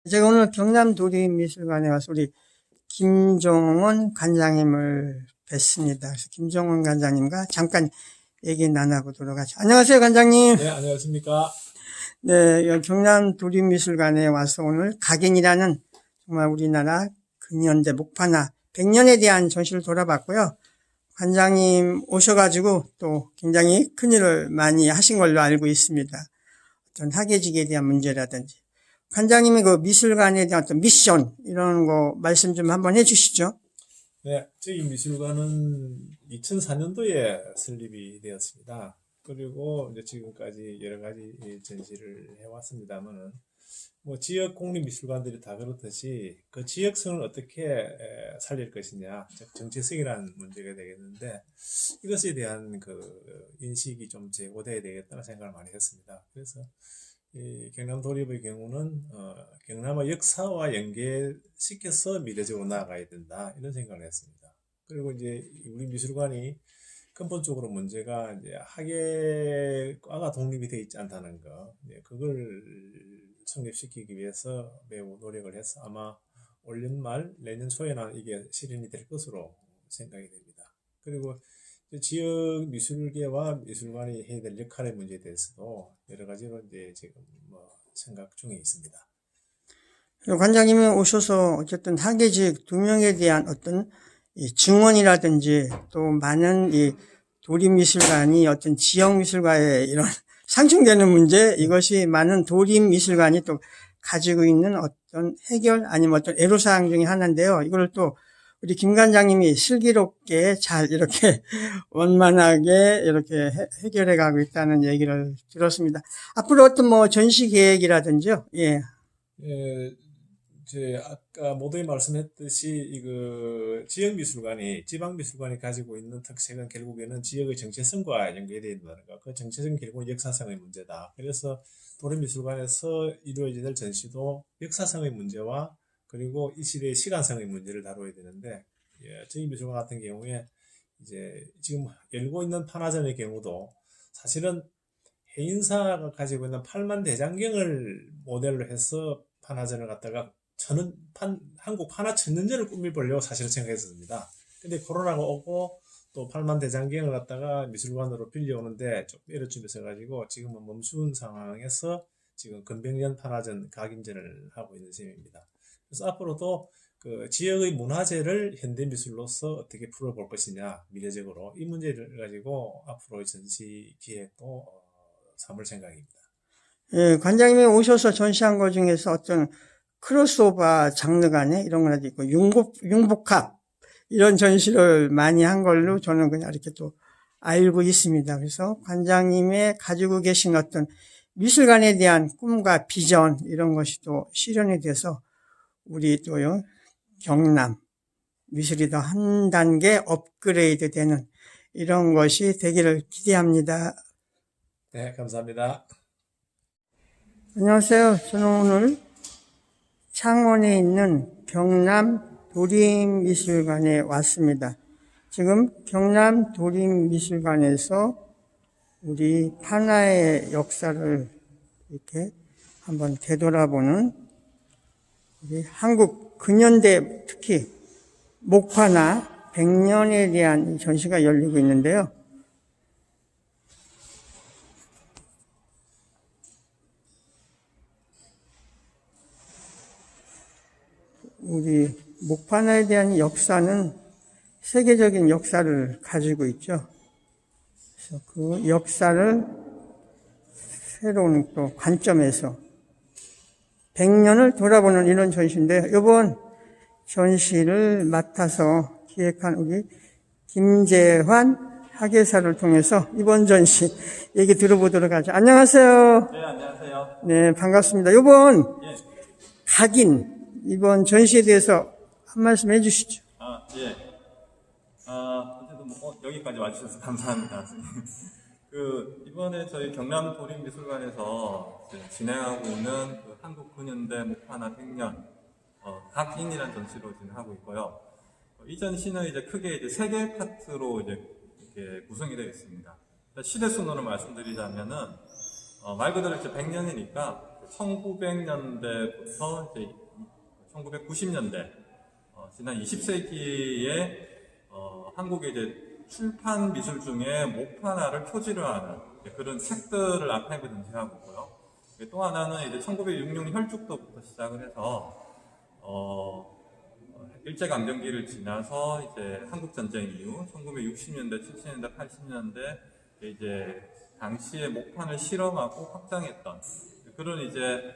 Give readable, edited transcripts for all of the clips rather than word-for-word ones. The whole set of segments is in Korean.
제가 오늘 경남도립미술관에 와서 우리 김종원 관장님을 뵀습니다. 그래서 김종원 관장님과 잠깐 얘기 나눠보도록 하죠. 안녕하세요, 관장님. 네, 안녕하십니까. 네, 여기 경남도립미술관에 와서 오늘 각인이라는 정말 우리나라 근현대 목판화 100년에 대한 전시를 돌아봤고요. 관장님 오셔가지고 또 굉장히 큰일을 많이 하신 걸로 알고 있습니다. 어떤 학예직에 대한 문제라든지. 관장님의 그 미술관에 대한 어떤 미션, 이런 거 말씀 좀 한번 해주시죠. 네, 저희 미술관은 2004년도에 설립이 되었습니다. 그리고 이제 지금까지 여러 가지 전시를 해왔습니다만은, 지역 공립미술관들이 다 그렇듯이 그 지역성을 어떻게 살릴 것이냐, 즉 정체성이라는 문제가 되겠는데, 이것에 대한 그 인식이 좀 제고돼야 되겠다는 생각을 많이 했습니다. 그래서 이 경남도립의 경우는 경남의 역사와 연계시켜서 미래적으로 나아가야 된다, 이런 생각을 했습니다. 그리고 이제 우리 미술관이 근본적으로 문제가 이제 학예과가 독립이 되어 있지 않다는 거, 그걸 성립시키기 위해서 매우 노력을 해서 아마 올 연말 내년 초에는 이게 실현이 될 것으로 생각이 됩니다. 그리고 지역 미술계와 미술관이 해야 될 역할의 문제에 대해서도 여러 가지로 이제 지금 생각 중에 있습니다. 관장님이 오셔서 어쨌든 학예직 2명에 대한 어떤 이 증언이라든지 또 많은 이 도립미술관이 어떤 지역미술과의 이런 상충되는 문제, 이것이 많은 도립미술관이 또 가지고 있는 어떤 해결 아니면 어떤 애로사항 중에 하나인데요. 이걸 또 우리 김 관장님이 슬기롭게 잘 이렇게 원만하게 이렇게 해결해 가고 있다는 얘기를 들었습니다. 앞으로 어떤 전시 계획이라든지요. 예. 예, 아까 모두에 말씀했듯이 이거 지역 미술관이 지방 미술관이 가지고 있는 특색은 결국에는 지역의 정체성과 연결되어 있다는 거. 그 정체성은 결국은 역사성의 문제다. 그래서 도립미술관에서 이루어져야 될 전시도 역사성의 문제와 그리고 이 시대의 시간성의 문제를 다뤄야 되는데, 저희 미술관 같은 경우에 이제 지금 열고 있는 판화전의 경우도 사실은 해인사가 가지고 있는 팔만대장경을 모델로 해서 판화전을 갖다가 한국 판화 천년전을 꾸며보려고 사실은 생각했었습니다. 근데 코로나가 오고 또 팔만대장경을 갖다가 미술관으로 빌려오는데 좀 에러점이 있어가지고 지금은 멈춘 상황에서 지금 건백년 판화전 각인전을 하고 있는 셈입니다. 그래서 앞으로도 그 지역의 문화재를 현대미술로서 어떻게 풀어볼 것이냐, 미래적으로 이 문제를 가지고 앞으로의 전시 기획도 삼을 생각입니다. 예, 관장님이 오셔서 전시한 것 중에서 어떤 크로스오버 장르 간에 이런 거라도 있고 융복합 이런 전시를 많이 한 걸로 저는 그냥 이렇게 또 알고 있습니다. 그래서 관장님의 가지고 계신 어떤 미술관에 대한 꿈과 비전, 이런 것이 또 실현이 돼서 우리 또요 경남 미술이 더 한 단계 업그레이드 되는 이런 것이 되기를 기대합니다. 네, 감사합니다. 안녕하세요. 저는 오늘 창원에 있는 경남도립미술관에 왔습니다. 지금 경남도립미술관에서 우리 판화의 역사를 이렇게 한번 되돌아보는 우리 한국 근현대 특히 목판화 100년에 대한 전시가 열리고 있는데요. 우리 목판화에 대한 역사는 세계적인 역사를 가지고 있죠. 그래서 그 역사를 새로운 또 관점에서 100년을 돌아보는 이런 전시인데, 이번 전시를 맡아서 기획한 우리 김재환 학예사를 통해서 이번 전시 얘기 들어보도록 하죠. 안녕하세요. 네, 안녕하세요. 네, 반갑습니다. 이번 예. 각인, 이번 전시에 대해서 한 말씀 해주시죠. 예. 어쨌든 여기까지 와주셔서 감사합니다. 이번에 저희 경남도립미술관에서 진행하고 있는 그 한국 근현대 목판화 100년, 각인이라는 전시로 진행하고 있고요. 이 전시는 이제 크게 이제 3개 파트로 이제 이렇게 구성이 되어 있습니다. 시대 순으로 말씀드리자면은, 말 그대로 이제 100년이니까 1900년대부터 이제 1990년대 지난 20세기에 한국의 이제 출판 미술 중에 목판화를 표지를 하는 그런 책들을 아카이브 전시하고 있고요. 또 하나는 이제 1906년 혈죽도부터 시작을 해서 일제강점기를 지나서 이제 한국전쟁 이후 1960년대, 70년대, 80년대 이제 당시에 목판을 실험하고 확장했던 그런 이제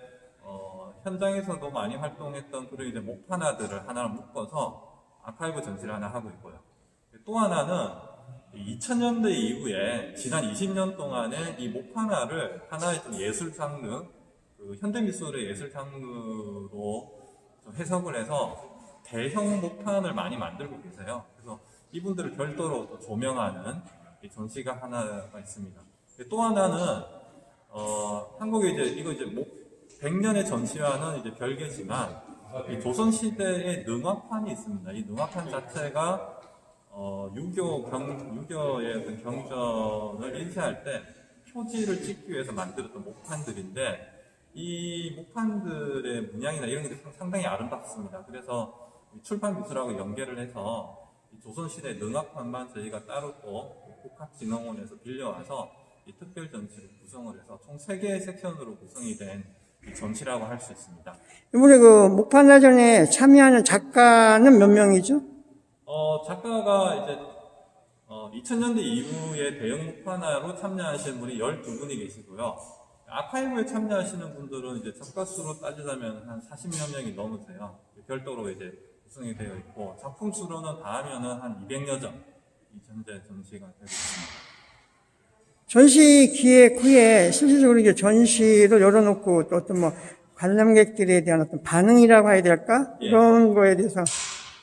현장에서도 많이 활동했던 그런 이제 목판화들을 하나 묶어서 아카이브 전시를 하나 하고 있고요. 또 하나는 2000년대 이후에 지난 20년 동안에 이 목판화를 하나의 좀 예술 장르, 그 현대미술의 예술 장르로 좀 해석을 해서 대형 목판을 많이 만들고 계세요. 그래서 이분들을 별도로 또 조명하는 이 전시가 하나가 있습니다. 또 하나는 한국에 이제 100년의 전시와는 이제 별개지만 이 조선시대의 능화판이 있습니다. 이 능화판 자체가 유교의 어떤 경전을 인쇄할 때 표지를 찍기 위해서 만들었던 목판들인데 이 목판들의 문양이나 이런 게 상당히 아름답습니다. 그래서 출판 미술하고 연계를 해서 이 조선시대 능화판만 저희가 따로 또 국학진흥원에서 빌려와서 이 특별 전시를 구성을 해서 총 3개의 섹션으로 구성이 된 이 전시라고 할 수 있습니다. 이번에 그 목판화전에 참여하는 작가는 몇 명이죠? 작가가 이제 2000년대 이후에 대형 목판화로 참여하시는 분이 12분이 계시고요. 아카이브에 참여하시는 분들은 이제 작가 수로 따지자면 한 40여 명이 넘으세요. 별도로 이제 구성이 되어 있고 작품 수로는 다 하면은 한 200여 점 이 현재 전시가 되고 있습니다. 전시 기획 후에 실질적으로 이제 전시를 열어놓고 또 어떤 뭐 관람객들에 대한 어떤 반응이라고 해야 될까? 예. 이런 거에 대해서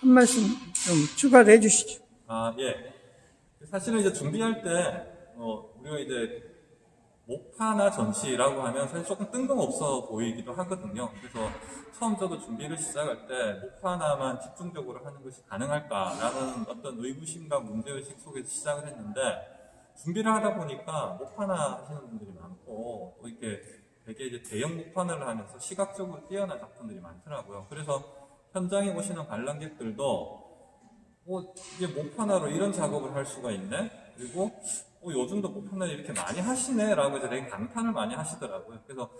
한 말씀 좀 추가를 해주시죠. 예. 사실은 이제 준비할 때, 우리가 이제 목판화 전시라고 하면 사실 조금 뜬금없어 보이기도 하거든요. 그래서 처음 저도 준비를 시작할 때 목판화만 집중적으로 하는 것이 가능할까라는 어떤 의구심과 문제의식 속에서 시작을 했는데 준비를 하다 보니까 목판화 하시는 분들이 많고 또 이렇게 되게 이제 대형 목판화를 하면서 시각적으로 뛰어난 작품들이 많더라고요. 그래서 현장에 오시는 관람객들도 이게 목판화로 이런 작업을 할 수가 있네? 그리고 요즘도 목판화를 이렇게 많이 하시네? 라고 해서 되게 감탄을 많이 하시더라고요. 그래서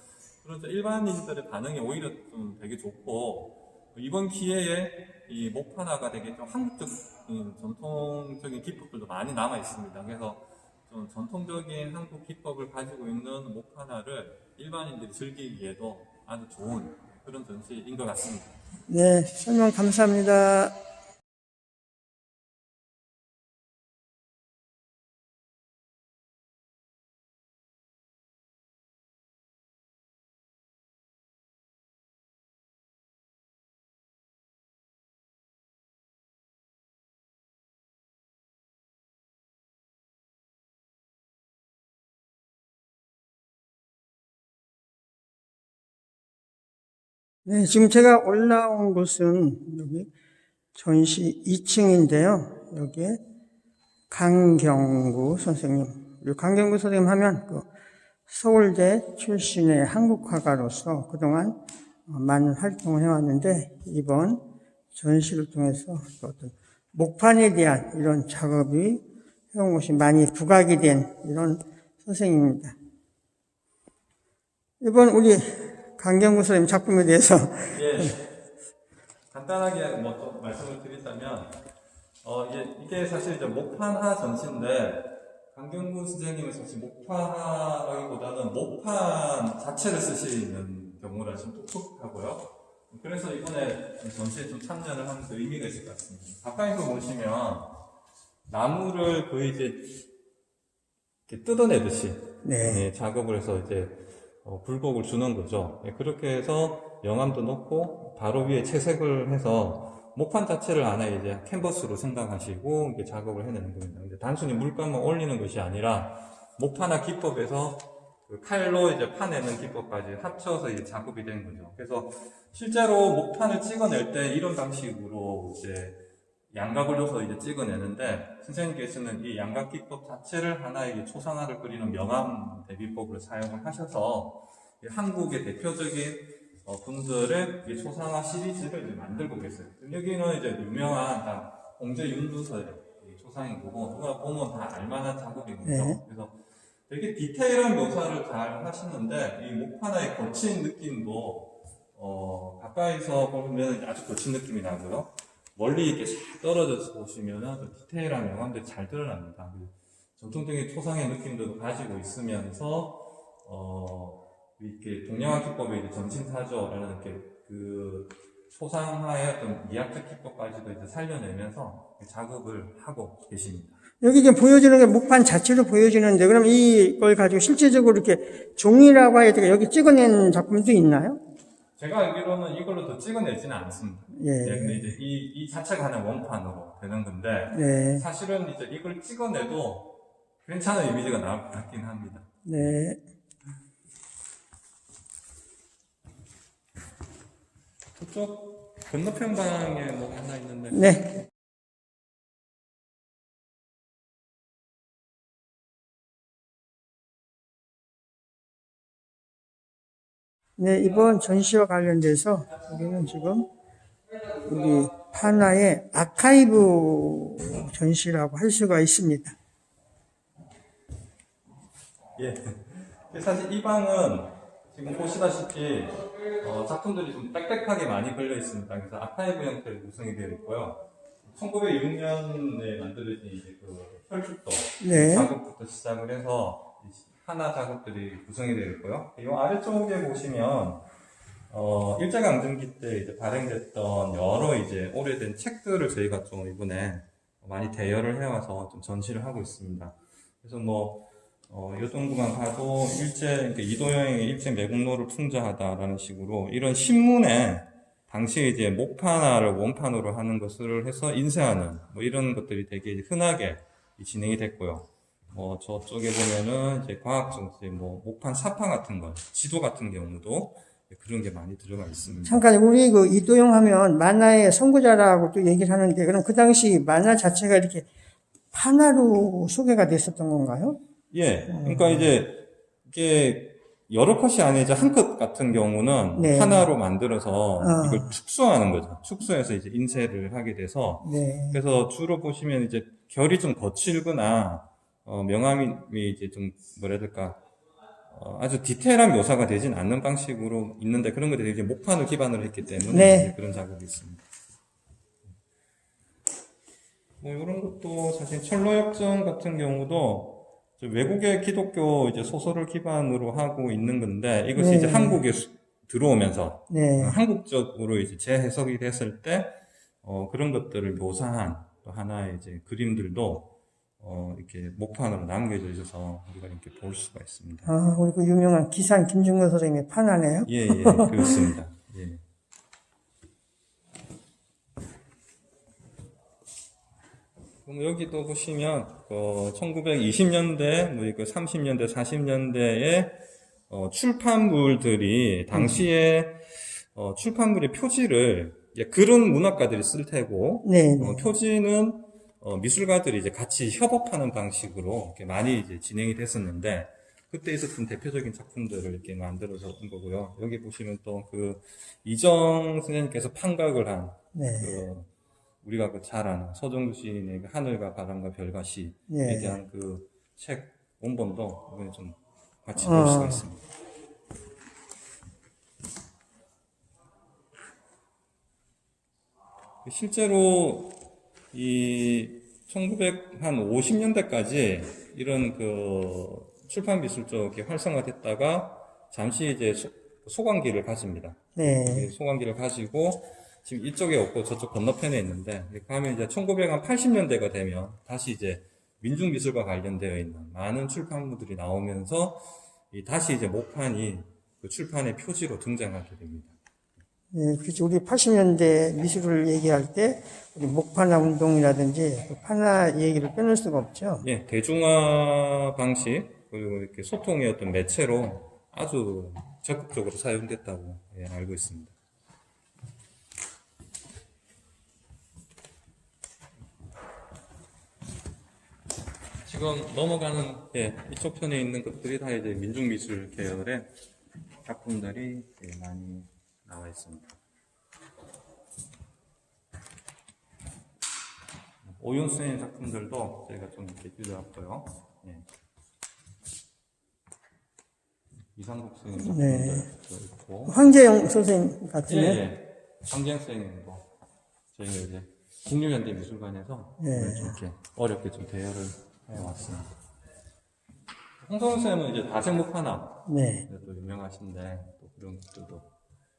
그래서 일반인들의 반응이 오히려 좀 되게 좋고 이번 기회에 이 목판화가 되게 좀 한국적 전통적인 기법들도 많이 남아 있습니다. 그래서 좀 전통적인 한국 기법을 가지고 있는 목판화를 일반인들이 즐기기에도 아주 좋은 그런 전시인 것 같습니다. 네, 설명 감사합니다. 네, 지금 제가 올라온 곳은 여기 전시 2층인데요. 여기에 강경구 선생님. 강경구 선생님 하면 그 서울대 출신의 한국화가로서 그동안 많은 활동을 해왔는데 이번 전시를 통해서 어떤 목판에 대한 이런 작업이 해온 것이 많이 부각이 된 이런 선생님입니다. 이번 우리 강경구 선생님 작품에 대해서 간단하게 뭐 좀 말씀을 드린다면 이게 사실 이제 목판화 전시인데 강경구 선생님은 사실 목판화라기보다는 목판 자체를 쓰시는 경우라 좀 독특하고요. 그래서 이번에 전시에 좀 참여를 하면서 의미가 있을 것 같습니다. 가까이서 보시면 나무를 거의 이제 이렇게 뜯어내듯이 작업을 해서 이제 굴곡을 주는 거죠. 그렇게 해서 영암도 넣고 바로 위에 채색을 해서 목판 자체를 하나의 이제 캔버스로 생각하시고 이렇게 작업을 해내는 겁니다. 근데 단순히 물감만 올리는 것이 아니라 목판화 기법에서 그 칼로 이제 파내는 기법까지 합쳐서 이제 작업이 되는 거죠. 그래서 실제로 목판을 찍어낼 때 이런 방식으로 이제 양각을 줘서 이제 찍어내는데 선생님께서는 이 양각 기법 자체를 하나의 초상화를 그리는 명암 대비법을 사용을 하셔서 한국의 대표적인 분들의 이 초상화 시리즈를 이제 만들고 계세요. 여기는 이제 유명한 다 홍제 윤두서의 초상인 거고 누가 보면 다 알만한 작업이거든요. 네. 그래서 되게 디테일한 묘사를 잘 하시는데 이 목판의 거친 느낌도 가까이서 보면 아주 거친 느낌이 나고요. 멀리 이렇게 싹 떨어져서 보시면은 그 디테일한 명암들이 잘 드러납니다. 전통적인 초상의 느낌도 가지고 있으면서 이렇게 동양화 기법의 이제 전신사조라는 이렇게 그 초상화의 어떤 미학적 기법까지도 이제 살려내면서 작업을 하고 계십니다. 여기 이제 보여지는 게 목판 자체로 보여지는데, 그럼 이걸 가지고 실제적으로 이렇게 종이라고 해야 되나, 여기 찍어낸 작품도 있나요? 제가 알기로는 이걸로 더 찍어내지는 않습니다. 예. 네, 근데 이제 이 자체가 하나의 원판으로 되는 건데, 네. 사실은 이제 이걸 찍어내도 괜찮은 이미지가 나올 것 같긴 합니다. 네. 저쪽 건너편 방에 뭐 하나 있는데. 네. 네, 이번 전시와 관련돼서 우리는 지금 우리 파나의 아카이브 전시라고 할 수가 있습니다. 예. 사실 이 방은 지금 보시다시피 작품들이 좀 빽빽하게 많이 걸려 있습니다. 그래서 아카이브 형태로 구성이 되어 있고요. 1906년에 만들어진 이제 그 혈죽도 네. 작업부터 시작을 해서 하나 작업들이 구성이 되어 있고요. 이 아래쪽에 보시면 일제강점기 때 이제 발행됐던 여러 이제 오래된 책들을 저희가 좀 이번에 많이 대여를 해와서 좀 전시를 하고 있습니다. 그래서 요 정도만 가도 그러니까 이도영의 일제 매국노를 풍자하다라는 식으로 이런 신문에 당시에 이제 목판화를 원판으로 하는 것을 해서 인쇄하는 이런 것들이 되게 흔하게 진행이 됐고요. 저쪽에 보면은 이제 과학적 이제 목판 사파 같은 거, 지도 같은 경우도 그런 게 많이 들어가 있습니다. 잠깐, 우리 그 이도영 하면 만화의 선구자라고 또 얘기를 하는데, 그럼 그 당시 만화 자체가 이렇게 판화로 소개가 됐었던 건가요? 예. 그러니까 이제 이게 여러 컷이 아니죠. 한 컷 같은 경우는 네. 하나로 만들어서 이걸 축소하는 거죠. 축소해서 이제 인쇄를 하게 돼서 네. 그래서 주로 보시면 이제 결이 좀 거칠거나 명암이 이제 좀 뭐라 해야 될까 아주 디테일한 묘사가 되진 않는 방식으로 있는데 그런 것들이 이제 목판을 기반으로 했기 때문에 네. 그런 작업이 있습니다. 이런 것도 사실 철로역정 같은 경우도 외국의 기독교 이제 소설을 기반으로 하고 있는 건데 이것이 네. 이제 한국에 들어오면서 네. 한국적으로 이제 재해석이 됐을 때 그런 것들을 묘사한 또 하나의 이제 그림들도 이렇게 목판으로 남겨져 있어서 우리가 이렇게 볼 수가 있습니다. 아, 우리 그 유명한 기산 김중근 선생님의 판화네요. 예, 그렇습니다. 예. 그럼 여기도 보시면 1920년대, 30년대, 40년대에 출판물들이 당시에 출판물의 표지를 그런 문학가들이 쓸 테고 네. 표지는 미술가들이 이제 같이 협업하는 방식으로 이렇게 많이 이제 진행이 됐었는데 그때 있었던 대표적인 작품들을 이렇게 만들어서 온 거고요. 여기 보시면 또 그 이정 선생님께서 판각을 한 네. 우리가 잘 아는 서정주 시인의 하늘과 바람과 별과 시에 네. 대한 그 책 원본도 이번에 좀 같이 볼 수가 있습니다. 실제로 이 1950년대까지 이런 그 출판 미술 쪽이 활성화됐다가 잠시 이제 소강기를 가집니다. 네. 소강기를 가지고 지금 이쪽에 없고 저쪽 건너편에 있는데 가면 이제 1980년대가 되면 다시 이제 민중미술과 관련되어 있는 많은 출판물들이 나오면서 다시 이제 목판이 그 출판의 표지로 등장하게 됩니다. 네, 그렇죠. 우리 80년대 미술을 얘기할 때 우리 목판화 운동이라든지 그 판화 얘기를 빼놓을 수가 없죠. 예, 대중화 방식 그리고 이렇게 소통의 어떤 매체로 아주 적극적으로 사용됐다고 알고 있습니다. 지금 넘어가는 이쪽 편에 있는 것들이 다 이제 민중미술 계열의 작품들이 많이 나와 있습니다. 오윤수의 작품들도 저희가 좀 이렇게 빌려왔고요. 예. 이상국 선생님 네. 작품들도 있고. 황재영 선생님 같으네. 예. 황재영 선생님도 저희가 이제 국립현대미술관에서 네. 좀 이렇게 어렵게 좀 대여를 해왔습니다. 홍성훈 선생님은 이제 다생목화나 네. 또 유명하신데 또 그런 것들도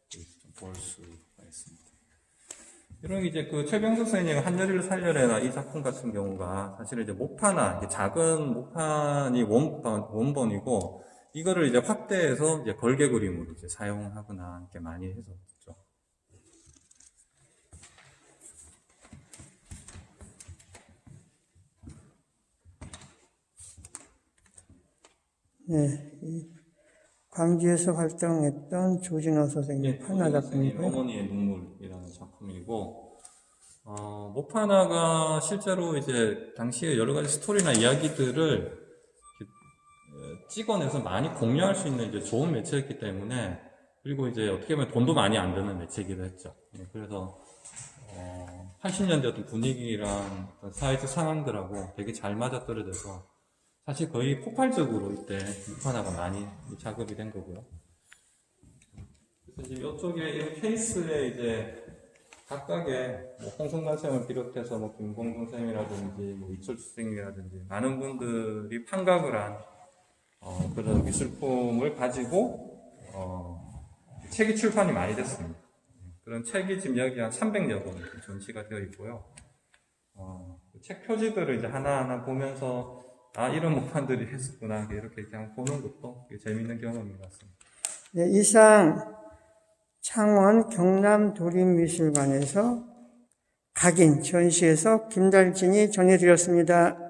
좀 볼 수가 있습니다. 이런 이제 그 최병석 선생님 한여리를 살려내나 이 작품 같은 경우가 사실은 이제 목파나 이게 작은 목판이 원본이고 이거를 이제 확대해서 이제 걸개 그림으로 이제 사용하거나 이렇게 많이 했었죠. 네. 이 광주에서 활동했던 조진호 선생님 판화 작품이고요. 어머니의 눈물이라는 작품이고, 모파나가 실제로 이제 당시에 여러 가지 스토리나 이야기들을 찍어내서 많이 공유할 수 있는 이제 좋은 매체였기 때문에, 그리고 이제 어떻게 보면 돈도 많이 안 드는 매체이기도 했죠. 그래서 80년대 어떤 분위기랑 어떤 사회적 상황들하고 되게 잘 맞아떨어져서 사실 거의 폭발적으로 이때 모파나가 많이 작업이 된 거고요. 그래서 지금 이쪽에 이 케이스에 이제 각각의 뭐 홍성관 쌤을 비롯해서 뭐 김공동 쌤이라든지 뭐 이철수 선생님이라든지 많은 분들이 판각을 한 그런 미술품을 가지고 책이 출판이 많이 됐습니다. 그런 책이 지금 여기 한 300여 권 전시가 되어 있고요. 책 표지들을 이제 하나하나 보면서 이런 목판들이 했었구나 이렇게 그냥 보는 것도 재미있는 경험인 것 같습니다. 네, 이상 창원 경남도립미술관에서 각인 전시에서 김달진이 전해드렸습니다.